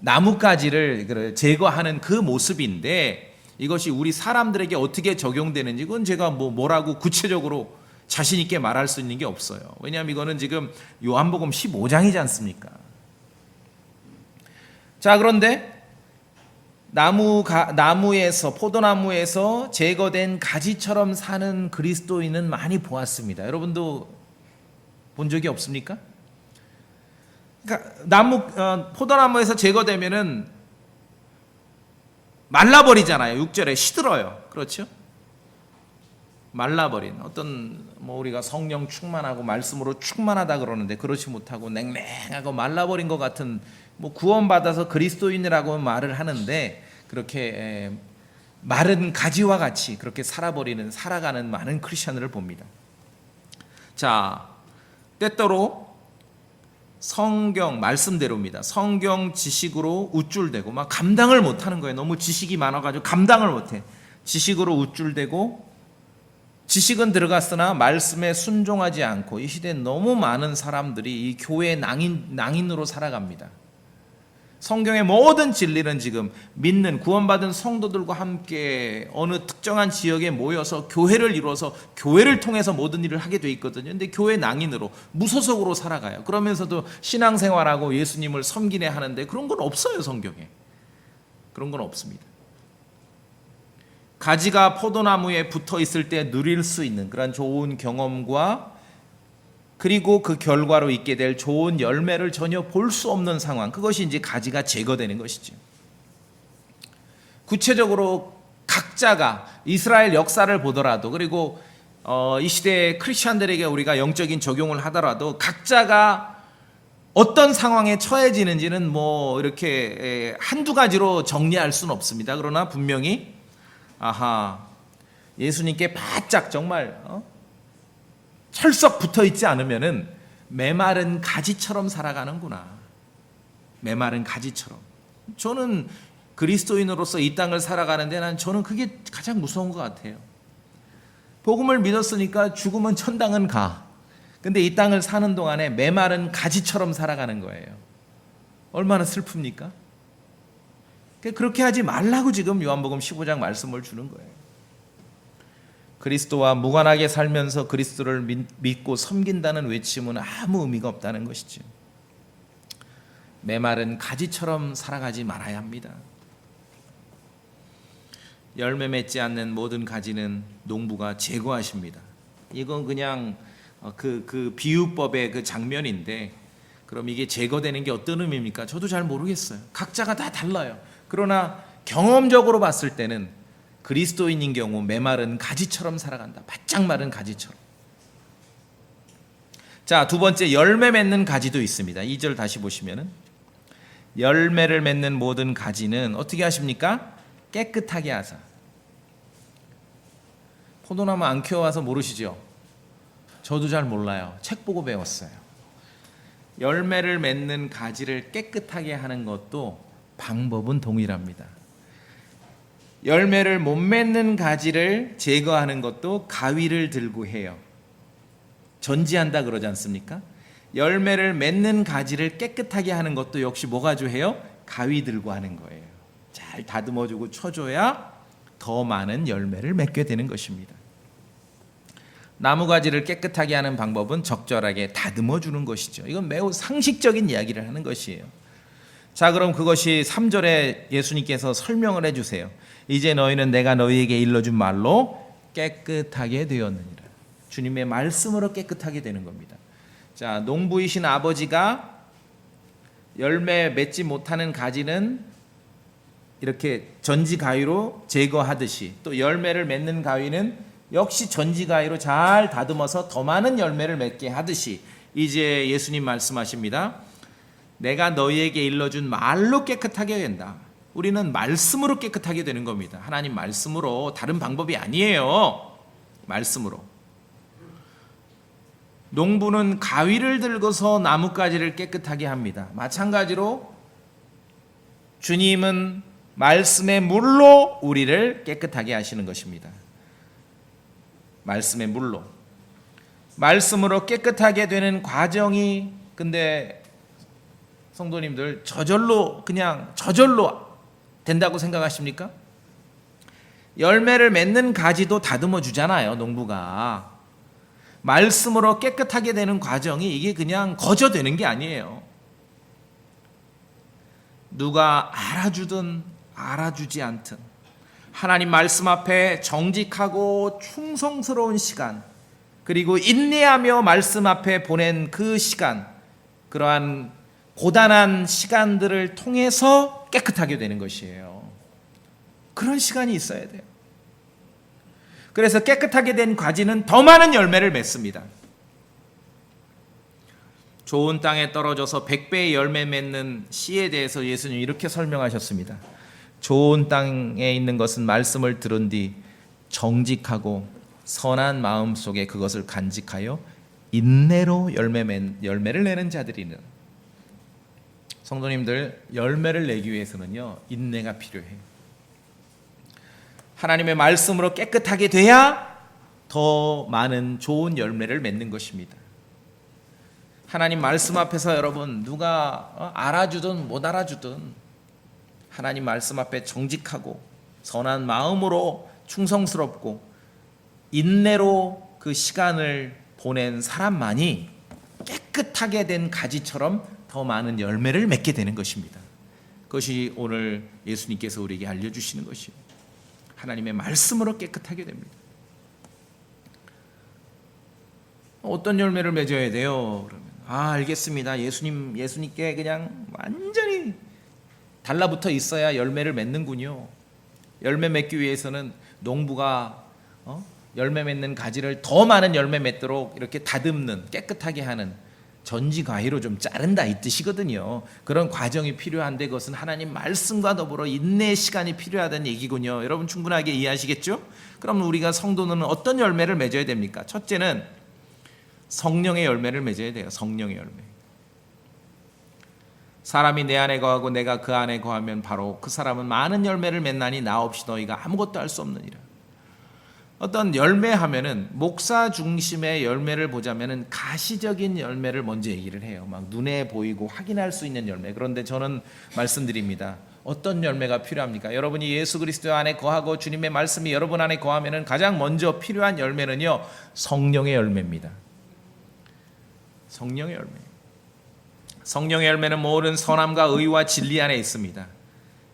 나뭇가지를 제거하는 그 모습인데, 이것이 우리 사람들에게 어떻게 적용되는지 그건 제가 뭐라고 구체적으로 자신 있게 말할 수 있는 게 없어요. 왜냐하면 이거는 지금 요한복음 15장이지 않습니까? 자, 그런데 나무에서 포도나무에서 제거된 가지처럼 사는 그리스도인은 많이 보았습니다. 여러분도 본 적이 없습니까? 그러니까 포도나무에서 제거되면은 말라버리잖아요. 6절에 시들어요. 그렇죠? 말라버린 어떤 우리가 성령 충만하고 말씀으로 충만하다 그러는데 그렇지 못하고 냉랭하고 말라버린 것 같은 구원받아서 그리스도인이라고 말을 하는데 그렇게 마른 가지와 같이 그렇게 살아가는 많은 크리스천들을 봅니다. 자, 때때로 성경 말씀대로입니다. 성경 지식으로 우쭐대고 막 감당을 못하는 거예요. 너무 지식이 많아가지고 감당을 못해. 지식으로 우쭐대고 지식은 들어갔으나 말씀에 순종하지 않고 이 시대에 너무 많은 사람들이 이 교회의 낭인으로 살아갑니다. 성경의 모든 진리는 지금 믿는 구원받은 성도들과 함께 어느 특정한 지역에 모여서 교회를 이루어서 교회를 통해서 모든 일을 하게 돼 있거든요. 근데 교회 낭인으로 무소속으로 살아가요. 그러면서도 신앙생활하고 예수님을 섬기네 하는데 그런 건 없어요. 성경에 그런 건 없습니다. 가지가 포도나무에 붙어 있을 때 누릴 수 있는 그런 좋은 경험과 그리고 그 결과로 있게 될 좋은 열매를 전혀 볼 수 없는 상황, 그것이 이제 가지가 제거되는 것이죠. 구체적으로 각자가 이스라엘 역사를 보더라도 그리고 이 시대의 크리스천들에게 우리가 영적인 적용을 하더라도 각자가 어떤 상황에 처해지는지는 뭐 이렇게 한두 가지로 정리할 수는 없습니다. 그러나 분명히 예수님께 바짝 정말 철썩 붙어 있지 않으면은 메마른 가지처럼 살아가는구나. 메마른 가지처럼. 저는 그리스도인으로서 이 땅을 살아가는데 저는 그게 가장 무서운 것 같아요. 복음을 믿었으니까 죽으면 천당은 가. 근데 이 땅을 사는 동안에 메마른 가지처럼 살아가는 거예요. 얼마나 슬픕니까? 그렇게 하지 말라고 지금 요한복음 15장 말씀을 주는 거예요. 그리스도와 무관하게 살면서 그리스도를 믿고 섬긴다는 외침은 아무 의미가 없다는 것이죠. 메마른 가지처럼 살아가지 말아야 합니다. 열매 맺지 않는 모든 가지는 농부가 제거하십니다. 이건 그냥 그 비유법의 그 장면인데 그럼 이게 제거되는 게 어떤 의미입니까? 저도 잘 모르겠어요. 각자가 다 달라요. 그러나 경험적으로 봤을 때는 그리스도인인 경우 메마른 가지처럼 살아간다. 바짝 마른 가지처럼. 자, 두 번째 열매 맺는 가지도 있습니다. 2절 다시 보시면은 열매를 맺는 모든 가지는 어떻게 하십니까? 깨끗하게 하사. 포도나무 안 키워와서 모르시죠? 저도 잘 몰라요. 책 보고 배웠어요. 열매를 맺는 가지를 깨끗하게 하는 것도 방법은 동일합니다. 열매를 못 맺는 가지를 제거하는 것도 가위를 들고 해요. 전지한다 그러지 않습니까? 열매를 맺는 가지를 깨끗하게 하는 것도 역시 뭐 가지고 해요? 가위 들고 하는 거예요. 잘 다듬어주고 쳐줘야 더 많은 열매를 맺게 되는 것입니다. 나무가지를 깨끗하게 하는 방법은 적절하게 다듬어주는 것이죠. 이건 매우 상식적인 이야기를 하는 것이에요. 자, 그럼 그것이 3절에 예수님께서 설명을 해주세요. 이제 너희는 내가 너희에게 일러준 말로 깨끗하게 되었느니라. 주님의 말씀으로 깨끗하게 되는 겁니다. 자, 농부이신 아버지가 열매 맺지 못하는 가지는 이렇게 전지가위로 제거하듯이 또 열매를 맺는 가위는 역시 전지가위로 잘 다듬어서 더 많은 열매를 맺게 하듯이 이제 예수님 말씀하십니다. 내가 너희에게 일러준 말로 깨끗하게 된다. 우리는 말씀으로 깨끗하게 되는 겁니다. 하나님 말씀으로, 다른 방법이 아니에요. 말씀으로. 농부는 가위를 들고서 나뭇가지를 깨끗하게 합니다. 마찬가지로 주님은 말씀의 물로 우리를 깨끗하게 하시는 것입니다. 말씀의 물로. 말씀으로 깨끗하게 되는 과정이 근데 성도님들 그냥 저절로 된다고 생각하십니까? 열매를 맺는 가지도 다듬어 주잖아요, 농부가. 말씀으로 깨끗하게 되는 과정이 이게 그냥 거저 되는 게 아니에요. 누가 알아주든 알아주지 않든 하나님 말씀 앞에 정직하고 충성스러운 시간, 그리고 인내하며 말씀 앞에 보낸 그 시간, 그러한 고단한 시간들을 통해서 깨끗하게 되는 것이에요. 그런 시간이 있어야 돼요. 그래서 깨끗하게 된 가지는 더 많은 열매를 맺습니다. 좋은 땅에 떨어져서 100배의 열매 맺는 씨에 대해서 예수님 이렇게 설명하셨습니다. 좋은 땅에 있는 것은 말씀을 들은 뒤 정직하고 선한 마음 속에 그것을 간직하여 인내로 열매를 내는 자들이는. 성도님들, 열매를 내기 위해서는요, 인내가 필요해요. 하나님의 말씀으로 깨끗하게 돼야 더 많은 좋은 열매를 맺는 것입니다. 하나님 말씀 앞에서 여러분, 누가 알아주든 못 알아주든 하나님 말씀 앞에 정직하고 선한 마음으로 충성스럽고 인내로 그 시간을 보낸 사람만이 깨끗하게 된 가지처럼 더 많은 열매를 맺게 되는 것입니다. 그것이 오늘 예수님께서 우리에게 알려주시는 것이에요. 하나님의 말씀으로 깨끗하게 됩니다. 어떤 열매를 맺어야 돼요? 그러면 알겠습니다. 예수님께 그냥 완전히 달라붙어 있어야 열매를 맺는군요. 열매 맺기 위해서는 농부가 열매 맺는 가지를 더 많은 열매 맺도록 이렇게 다듬는, 깨끗하게 하는 전지 가위로 좀 자른다 이 뜻이거든요. 그런 과정이 필요한데 그것은 하나님 말씀과 더불어 인내의 시간이 필요하다는 얘기군요. 여러분 충분하게 이해하시겠죠? 그럼 우리가 성도는 어떤 열매를 맺어야 됩니까? 첫째는 성령의 열매를 맺어야 돼요. 성령의 열매. 사람이 내 안에 거하고 내가 그 안에 거하면 바로 그 사람은 많은 열매를 맺나니 나 없이 너희가 아무것도 할 수 없느니라. 어떤 열매하면은 목사 중심의 열매를 보자면은 가시적인 열매를 먼저 얘기를 해요. 막 눈에 보이고 확인할 수 있는 열매. 그런데 저는 말씀드립니다. 어떤 열매가 필요합니까? 여러분이 예수 그리스도 안에 거하고 주님의 말씀이 여러분 안에 거하면은 가장 먼저 필요한 열매는요, 성령의 열매입니다. 성령의 열매. 성령의 열매는 모든 선함과 의와 진리 안에 있습니다.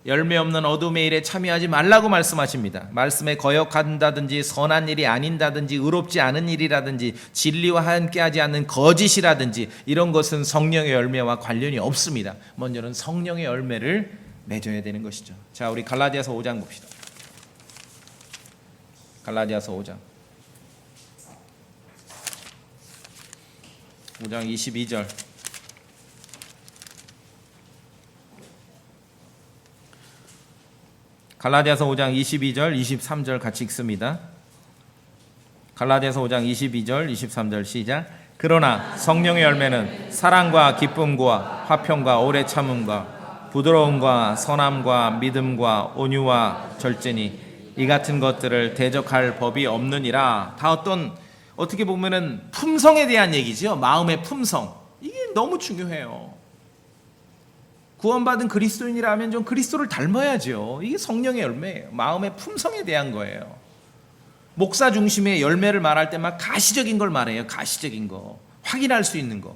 열매 없는 어둠의 일에 참여하지 말라고 말씀하십니다. 말씀에 거역한다든지 선한 일이 아닌다든지 의롭지 않은 일이라든지 진리와 함께하지 않는 거짓이라든지 이런 것은 성령의 열매와 관련이 없습니다. 먼저는 성령의 열매를 맺어야 되는 것이죠. 자, 우리 갈라디아서 5장 봅시다. 갈라디아서 5장 22절. 갈라디아서 5장 22절, 23절 같이 읽습니다. 갈라디아서 5장 22절, 23절 시작. 그러나 성령의 열매는 사랑과 기쁨과 화평과 오래 참음과 부드러움과 선함과 믿음과 온유와 절제니 이 같은 것들을 대적할 법이 없느니라. 다 어떻게 보면은 품성에 대한 얘기죠. 마음의 품성. 이게 너무 중요해요. 구원받은 그리스도인이라면 좀 그리스도를 닮아야죠. 이게 성령의 열매예요. 마음의 품성에 대한 거예요. 목사 중심의 열매를 말할 때 막 가시적인 걸 말해요. 가시적인 거. 확인할 수 있는 거.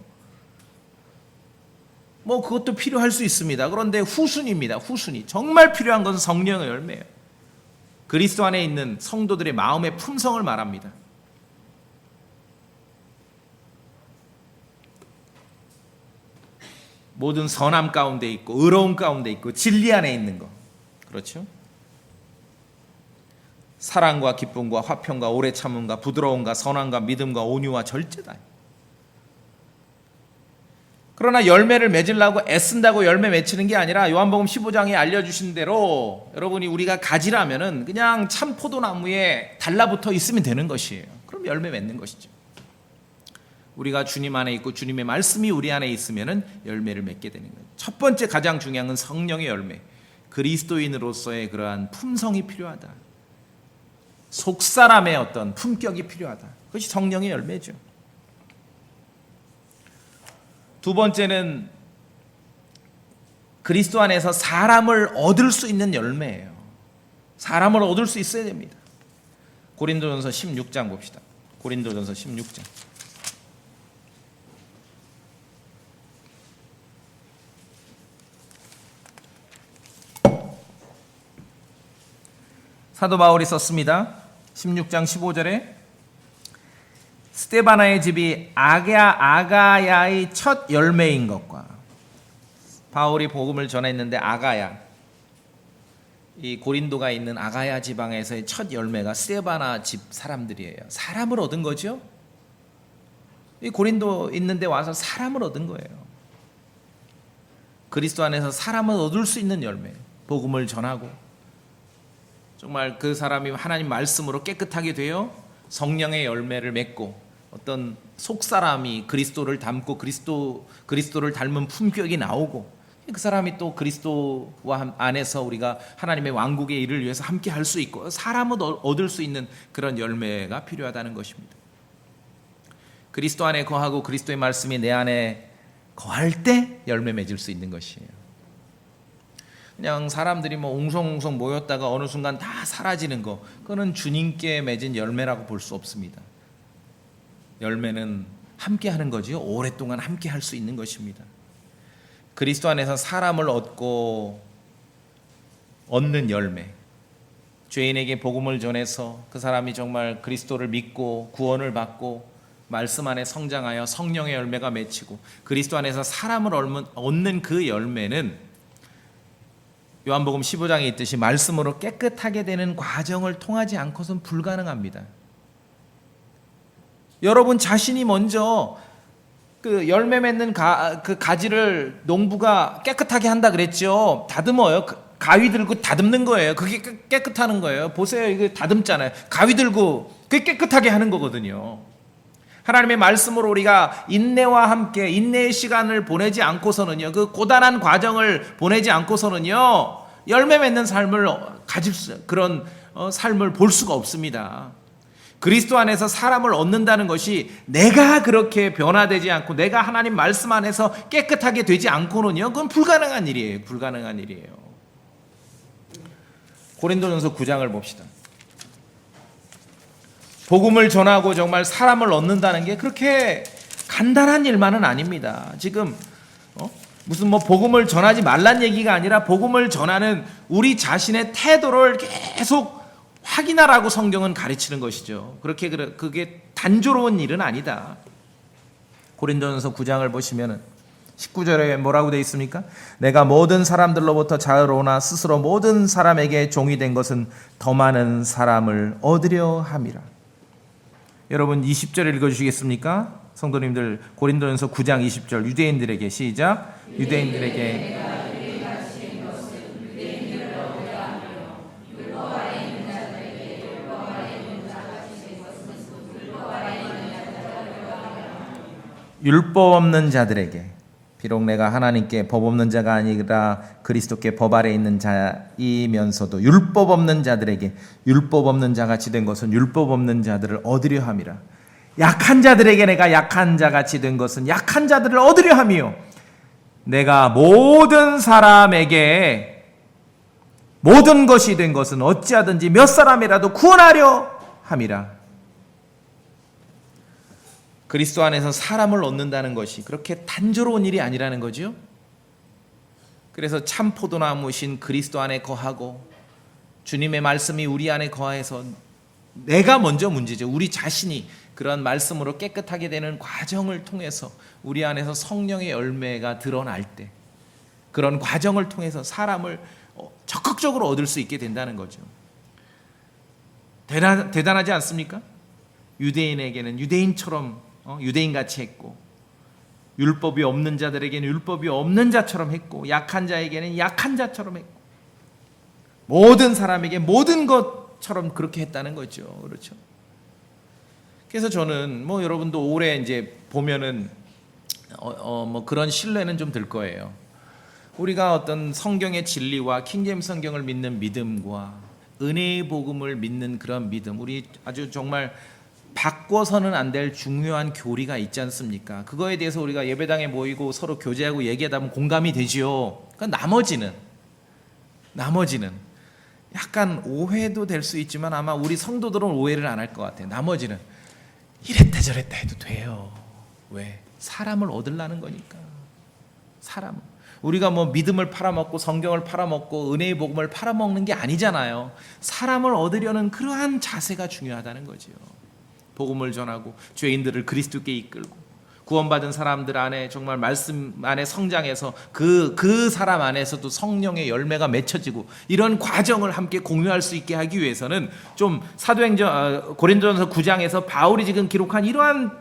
뭐 그것도 필요할 수 있습니다. 그런데 후순위입니다. 후순위. 정말 필요한 것은 성령의 열매예요. 그리스도 안에 있는 성도들의 마음의 품성을 말합니다. 모든 선함 가운데 있고 의로움 가운데 있고 진리 안에 있는 것. 그렇죠? 사랑과 기쁨과 화평과 오래 참음과 부드러움과 선함과 믿음과 온유와 절제다. 그러나 열매를 맺으려고 애쓴다고 열매 맺히는 게 아니라 요한복음 15장에 알려주신 대로 여러분이 우리가 가지라면은 그냥 참 포도나무에 달라붙어 있으면 되는 것이에요. 그럼 열매 맺는 것이죠. 우리가 주님 안에 있고 주님의 말씀이 우리 안에 있으면은 열매를 맺게 되는 거예요. 첫 번째 가장 중요한 건 성령의 열매. 그리스도인으로서의 그러한 품성이 필요하다. 속사람의 어떤 품격이 필요하다. 그것이 성령의 열매죠. 두 번째는 그리스도 안에서 사람을 얻을 수 있는 열매예요. 사람을 얻을 수 있어야 됩니다. 고린도전서 16장 봅시다. 고린도전서 16장. 사도 바울이 썼습니다. 16장 15절에 스데바나의 집이 아가야의 첫 열매인 것과 바울이 복음을 전했는데 아가야, 이 고린도가 있는 아가야 지방에서의 첫 열매가 스데바나 집 사람들이에요. 사람을 얻은 거죠. 이 고린도 있는데 와서 사람을 얻은 거예요. 그리스도 안에서 사람을 얻을 수 있는 열매, 복음을 전하고 정말 그 사람이 하나님 말씀으로 깨끗하게 되어 성령의 열매를 맺고 어떤 속사람이 그리스도를 닮고 그리스도를 닮은 품격이 나오고, 그 사람이 또 그리스도와 안에서 우리가 하나님의 왕국의 일을 위해서 함께 할 수 있고 사람을 얻을 수 있는 그런 열매가 필요하다는 것입니다. 그리스도 안에 거하고 그리스도의 말씀이 내 안에 거할 때 열매 맺을 수 있는 것이에요. 그냥 사람들이 뭐 웅성웅성 모였다가 어느 순간 다 사라지는 거, 그거는 주님께 맺은 열매라고 볼 수 없습니다. 열매는 함께 하는 거지요. 오랫동안 함께 할 수 있는 것입니다. 그리스도 안에서 사람을 얻는 열매, 죄인에게 복음을 전해서 그 사람이 정말 그리스도를 믿고 구원을 받고 말씀 안에 성장하여 성령의 열매가 맺히고 그리스도 안에서 사람을 얻는 그 열매는 요한복음 15장에 있듯이 말씀으로 깨끗하게 되는 과정을 통하지 않고선 불가능합니다. 여러분 자신이 먼저 그 열매 맺는 그 가지를 농부가 깨끗하게 한다 그랬죠. 다듬어요. 가위 들고 다듬는 거예요. 그게 깨끗하는 거예요. 보세요, 이거 다듬잖아요. 가위 들고 그게 깨끗하게 하는 거거든요. 하나님의 말씀으로 우리가 인내와 함께 인내의 시간을 보내지 않고서는요, 그 고단한 과정을 보내지 않고서는요, 열매 맺는 삶을 그런 삶을 볼 수가 없습니다. 그리스도 안에서 사람을 얻는다는 것이 내가 그렇게 변화되지 않고 내가 하나님 말씀 안에서 깨끗하게 되지 않고는요, 그건 불가능한 일이에요. 불가능한 일이에요. 고린도전서 9장을 봅시다. 복음을 전하고 정말 사람을 얻는다는 게 그렇게 간단한 일만은 아닙니다. 지금 무슨 뭐 복음을 전하지 말란 얘기가 아니라 복음을 전하는 우리 자신의 태도를 계속 확인하라고 성경은 가르치는 것이죠. 그게 단조로운 일은 아니다. 고린도전서 9장을 보시면은 19절에 뭐라고 되어 있습니까? 내가 모든 사람들로부터 자유로우나 스스로 모든 사람에게 종이 된 것은 더 많은 사람을 얻으려 함이라. 여러분 20절 읽어주시겠습니까? 성도님들, 고린도전서 9장 20절, 유대인들에게 시작. 유대인들에게 율법 없는 자들에게, 비록 내가 하나님께 법 없는 자가 아니라 그리스도께 법 아래 있는 자이면서도 율법 없는 자들에게 율법 없는 자같이 된 것은 율법 없는 자들을 얻으려 함이라. 약한 자들에게 내가 약한 자같이 된 것은 약한 자들을 얻으려 함이요 내가 모든 사람에게 모든 것이 된 것은 어찌하든지 몇 사람이라도 구원하려 함이라. 그리스도 안에서 사람을 얻는다는 것이 그렇게 단조로운 일이 아니라는 거죠. 그래서 참 포도나무신 그리스도 안에 거하고 주님의 말씀이 우리 안에 거해서 내가 먼저 문제죠. 우리 자신이 그런 말씀으로 깨끗하게 되는 과정을 통해서 우리 안에서 성령의 열매가 드러날 때 그런 과정을 통해서 사람을 적극적으로 얻을 수 있게 된다는 거죠. 대단하지 않습니까? 유대인에게는 유대인처럼 유대인같이 했고 율법이 없는 자들에게는 율법이 없는 자처럼 했고 약한 자에게는 약한 자처럼 했고 모든 사람에게 모든 것처럼 그렇게 했다는 거죠. 그렇죠? 그래서 저는 뭐 여러분도 올해 이제 보면은 뭐 그런 신뢰는 좀 들 거예요. 우리가 어떤 성경의 진리와 킹제임스 성경을 믿는 믿음과 은혜의 복음을 믿는 그런 믿음, 우리 아주 정말 바꿔서는 안 될 중요한 교리가 있지 않습니까? 그거에 대해서 우리가 예배당에 모이고 서로 교제하고 얘기하다 보면 공감이 되지요. 그러니까 나머지는 약간 오해도 될 수 있지만 아마 우리 성도들은 오해를 안 할 것 같아요. 나머지는 이랬다 저랬다 해도 돼요. 왜? 사람을 얻으려는 거니까. 사람. 우리가 뭐 믿음을 팔아먹고 성경을 팔아먹고 은혜의 복음을 팔아먹는 게 아니잖아요. 사람을 얻으려는 그러한 자세가 중요하다는 거죠. 복음을 전하고 죄인들을 그리스도께 이끌고 구원받은 사람들 안에 정말 말씀 안에 성장해서 그 사람 안에서도 성령의 열매가 맺혀지고 이런 과정을 함께 공유할 수 있게 하기 위해서는 좀 고린도전서 9장에서 바울이 지금 기록한 이러한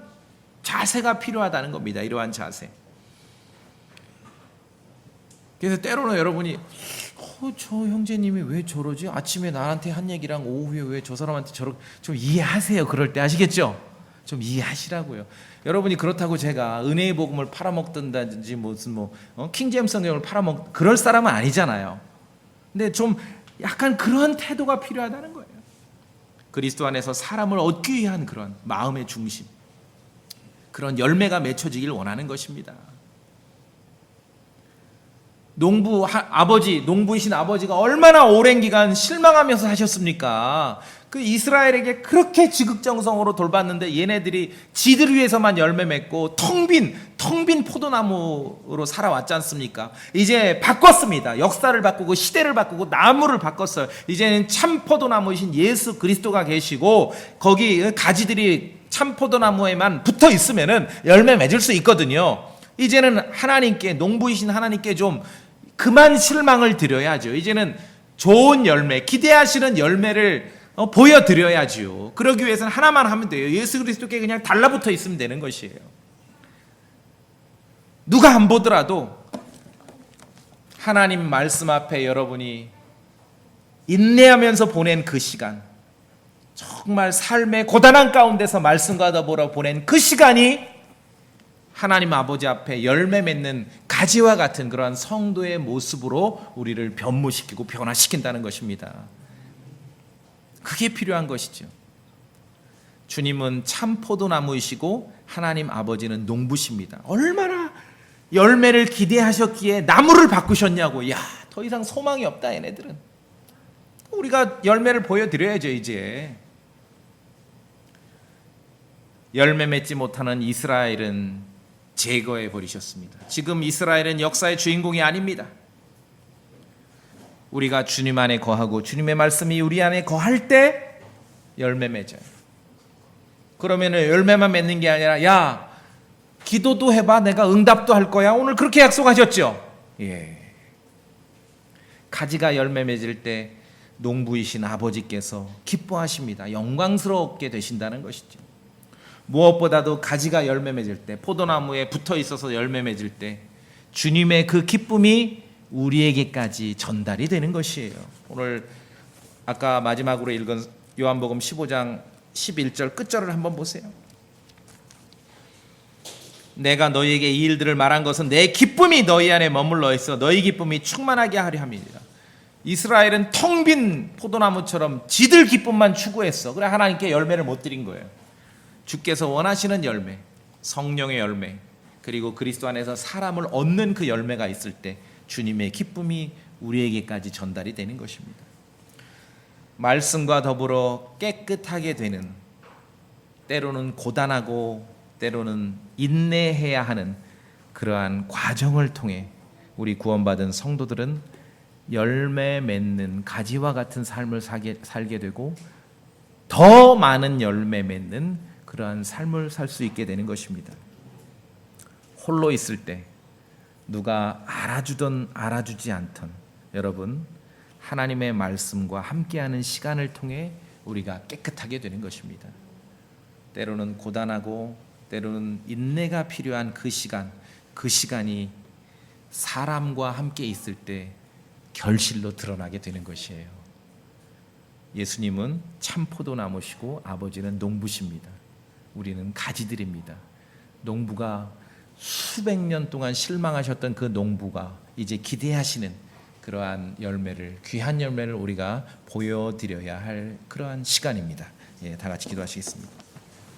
자세가 필요하다는 겁니다. 이러한 자세. 그래서 때로는 여러분이 저 형제님이 왜 저러지? 아침에 나한테 한 얘기랑 오후에 왜 저 사람한테 좀 이해하세요. 그럴 때 아시겠죠? 좀 이해하시라고요. 여러분이 그렇다고 제가 은혜의 복음을 팔아먹든다든지 무슨 킹제임스 성경을 그럴 사람은 아니잖아요. 근데 좀 약간 그런 태도가 필요하다는 거예요. 그리스도 안에서 사람을 얻기 위한 그런 마음의 중심, 그런 열매가 맺혀지길 원하는 것입니다. 농부이신 아버지가 얼마나 오랜 기간 실망하면서 사셨습니까? 그 이스라엘에게 그렇게 지극정성으로 돌봤는데 얘네들이 지들 위해서만 열매 맺고 텅 빈 포도나무로 살아왔지 않습니까? 이제 바꿨습니다. 역사를 바꾸고 시대를 바꾸고 나무를 바꿨어요. 이제는 참 포도나무이신 예수 그리스도가 계시고 거기 가지들이 참 포도나무에만 붙어 있으면은 열매 맺을 수 있거든요. 이제는 하나님께, 농부이신 하나님께 좀 그만 실망을 드려야죠. 이제는 좋은 열매, 기대하시는 열매를 보여드려야죠. 그러기 위해서는 하나만 하면 돼요. 예수 그리스도께 그냥 달라붙어 있으면 되는 것이에요. 누가 안 보더라도 하나님 말씀 앞에 여러분이 인내하면서 보낸 그 시간, 정말 삶의 고단한 가운데서 말씀과 더불어 보낸 그 시간이 하나님 아버지 앞에 열매 맺는 가지와 같은 그러한 성도의 모습으로 우리를 변모시키고 변화시킨다는 것입니다. 그게 필요한 것이죠. 주님은 참 포도나무이시고 하나님 아버지는 농부십니다. 얼마나 열매를 기대하셨기에 나무를 바꾸셨냐고. 야, 더 이상 소망이 없다 얘네들은. 우리가 열매를 보여드려야죠. 이제 열매 맺지 못하는 이스라엘은 제거해 버리셨습니다. 지금 이스라엘은 역사의 주인공이 아닙니다. 우리가 주님 안에 거하고 주님의 말씀이 우리 안에 거할 때 열매 맺어요. 그러면 열매만 맺는 게 아니라 야, 기도도 해봐, 내가 응답도 할 거야. 오늘 그렇게 약속하셨죠? 예. 가지가 열매 맺을 때 농부이신 아버지께서 기뻐하십니다. 영광스럽게 되신다는 것이죠. 무엇보다도 가지가 열매 맺을 때, 포도나무에 붙어 있어서 열매 맺을 때 주님의 그 기쁨이 우리에게까지 전달이 되는 것이에요. 오늘 아까 마지막으로 읽은 요한복음 15장 11절 끝절을 한번 보세요. 내가 너희에게 이 일들을 말한 것은 내 기쁨이 너희 안에 머물러 있어 너희 기쁨이 충만하게 하려 함이니라. 이스라엘은 텅 빈 포도나무처럼 지들 기쁨만 추구했어. 그래 하나님께 열매를 못 드린 거예요. 주께서 원하시는 열매, 성령의 열매, 그리고 그리스도 안에서 사람을 얻는 그 열매가 있을 때 주님의 기쁨이 우리에게까지 전달이 되는 것입니다. 말씀과 더불어 깨끗하게 되는, 때로는 고단하고 때로는 인내해야 하는 그러한 과정을 통해 우리 구원받은 성도들은 열매 맺는 가지와 같은 삶을 살게 되고 더 많은 열매 맺는 그러한 삶을 살 수 있게 되는 것입니다. 홀로 있을 때 누가 알아주든 알아주지 않든 여러분 하나님의 말씀과 함께하는 시간을 통해 우리가 깨끗하게 되는 것입니다. 때로는 고단하고 때로는 인내가 필요한 그 시간이 사람과 함께 있을 때 결실로 드러나게 되는 것이에요. 예수님은 참 포도나무시고 아버지는 농부십니다. 우리는 가지들입니다. 농부가 수백 년 동안 실망하셨던 그 농부가 이제 기대하시는 그러한 열매를, 귀한 열매를 우리가 보여드려야 할 그러한 시간입니다. 다 같이 기도하시겠습니다.